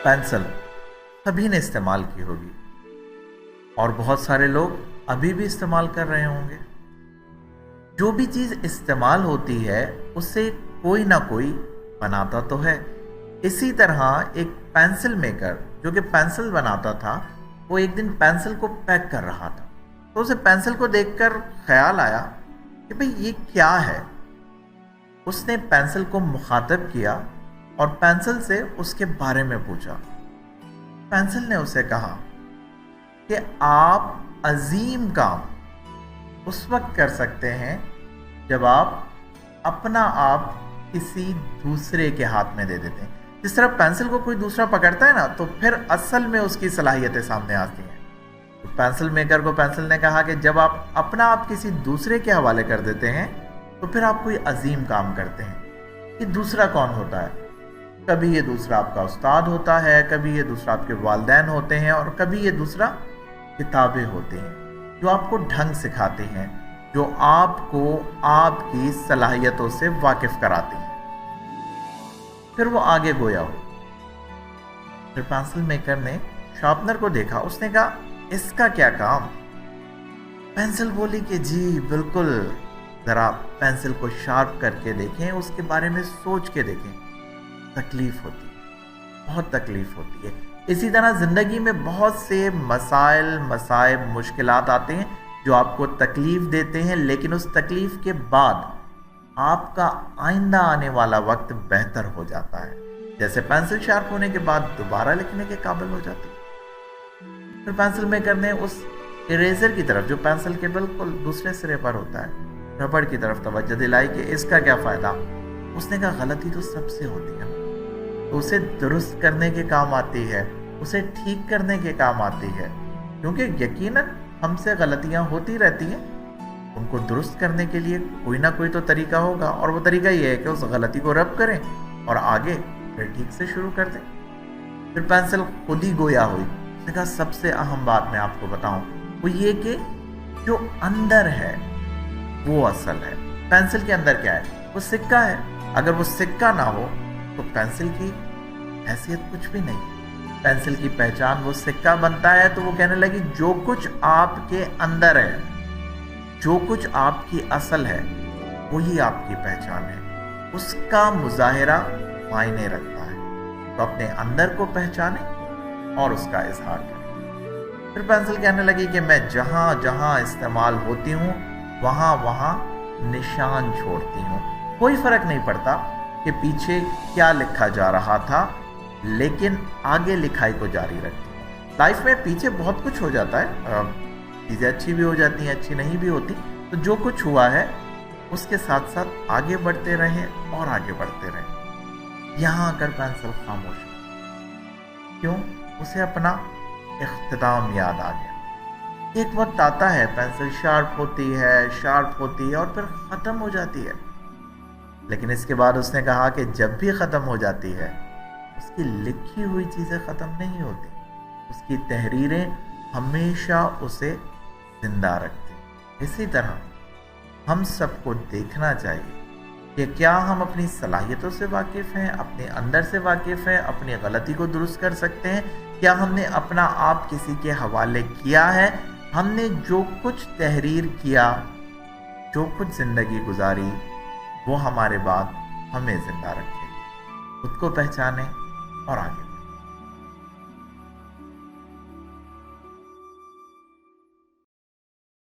Pencil सभी ने इस्तेमाल की होगी और बहुत सारे लोग अभी भी इस्तेमाल कर रहे होंगे। जो भी चीज़ इस्तेमाल होती है उससे कोई ना कोई बनाता तो है। इसी तरह एक पेंसिल मेकर जो कि पेंसिल बनाता था, वो एक दिन पेंसिल को पैक कर रहा था, तो उसे पेंसिल को देखकर ख्याल आया कि भाई ये क्या है। उसने पेंसिल को मुखातब किया और पेंसिल से उसके बारे में पूछा। पेंसिल ने उसे कहा कि आप अजीम काम उस वक्त कर सकते हैं जब आप अपना आप किसी दूसरे के हाथ में दे देते हैं। जिस तरह पेंसिल को कोई दूसरा पकड़ता है ना, तो फिर असल में उसकी सलाहियतें सामने आती हैं। तो पेंसिल मेकर को पेंसिल ने कहा कि जब आप अपना आप किसी दूसरे के हवाले कर देते हैं तो फिर आप कोई अजीम काम करते हैं। ये दूसरा कौन होता है? कभी ये दूसरा आपका उस्ताद होता है, कभी ये दूसरा आपके वालिदैन होते हैं, और कभी ये दूसरा किताबें होती हैं जो आपको ढंग सिखाती हैं, जो आपको आपकी सलाहियतों से वाकिफ कराती हैं। फिर वो आगे गोया हो। फिर पेंसिल मेकर ने शार्पनर को देखा। उसने कहा, इसका क्या काम? पेंसिल बोली कि जी बिल्कुल, जरा पेंसिल को शार्प करके देखें, उसके बारे में सोच के देखें। तकलीफ होती है, बहुत तकलीफ होती है। इसी तरह जिंदगी में बहुत से मसाइल, मसाइब, मुश्किलात आते हैं जो आपको तकलीफ देते हैं, लेकिन उस तकलीफ के बाद आपका आइंदा आने वाला वक्त बेहतर हो जाता है। जैसे पेंसिल शार्प होने के बाद दोबारा लिखने के काबिल हो जाती है। फिर पेंसिल मेकर ने उस इरेजर की तरफ, जो पेंसिल के बिल्कुल दूसरे सिरे पर होता है, रबड़ की तरफ तवज्जो दिलाई कि इसका क्या फायदा। उसने कहा, गलती तो सबसे होती है, तो उसे दुरुस्त करने के काम आती है, उसे ठीक करने के काम आती है, क्योंकि यकीनन हमसे गलतियां होती रहती हैं। उनको दुरुस्त करने के लिए कोई ना कोई तो तरीका होगा, और वो तरीका ये है कि उस गलती को रब करें और आगे फिर ठीक से शुरू कर दें। फिर पेंसिल खुद ही गोया हुई। उसने कहा, सबसे अहम बात मैं आपको बताऊं वो ये कि जो अंदर है वो असल है। पेंसिल के अंदर क्या है? वो सिक्का है। अगर वो सिक्का ना हो तो पेंसिल की हैसियत कुछ भी नहीं। पेंसिल की पहचान वो सिक्का बनता है। तो वो कहने लगी, जो कुछ आपके अंदर है, जो कुछ आपकी असल है, वही आपकी पहचान है। उसका मुजाहिरा मायने रखता है। तो अपने अंदर को पहचाने और उसका इजहार करें। फिर पेंसिल कहने लगी कि मैं जहां जहां इस्तेमाल होती हूं वहां वहां निशान छोड़ती हूं। कोई फर्क नहीं पड़ता कि पीछे क्या लिखा जा रहा था, लेकिन आगे लिखाई को जारी रखती हूँ। लाइफ में पीछे बहुत कुछ हो जाता है, चीज़ें अच्छी भी हो जाती हैं, अच्छी नहीं भी होती। तो जो कुछ हुआ है उसके साथ साथ आगे बढ़ते रहें और आगे बढ़ते रहें। यहाँ आकर पेंसिल खामोश हो। क्यों? उसे अपना इख्तिताम याद आ गया। एक वक्त आता है, पेंसिल शार्प होती है और फिर ख़त्म हो जाती है। लेकिन इसके बाद उसने कहा कि जब भी ख़त्म हो जाती है, उसकी लिखी हुई चीज़ें ख़त्म नहीं होती। उसकी तहरीरें हमेशा उसे जिंदा रखती। इसी तरह हम सबको देखना चाहिए कि क्या हम अपनी सलाहियतों से वाकिफ़ हैं, अपने अंदर से वाकिफ़ हैं, अपनी गलती को दुरुस्त कर सकते हैं। क्या हमने अपना आप किसी के हवाले किया है? हमने जो कुछ तहरीर किया, जो कुछ ज़िंदगी गुजारी, वो हमारे बाद हमें ज़िंदा रखे। खुद को पहचाने और आगे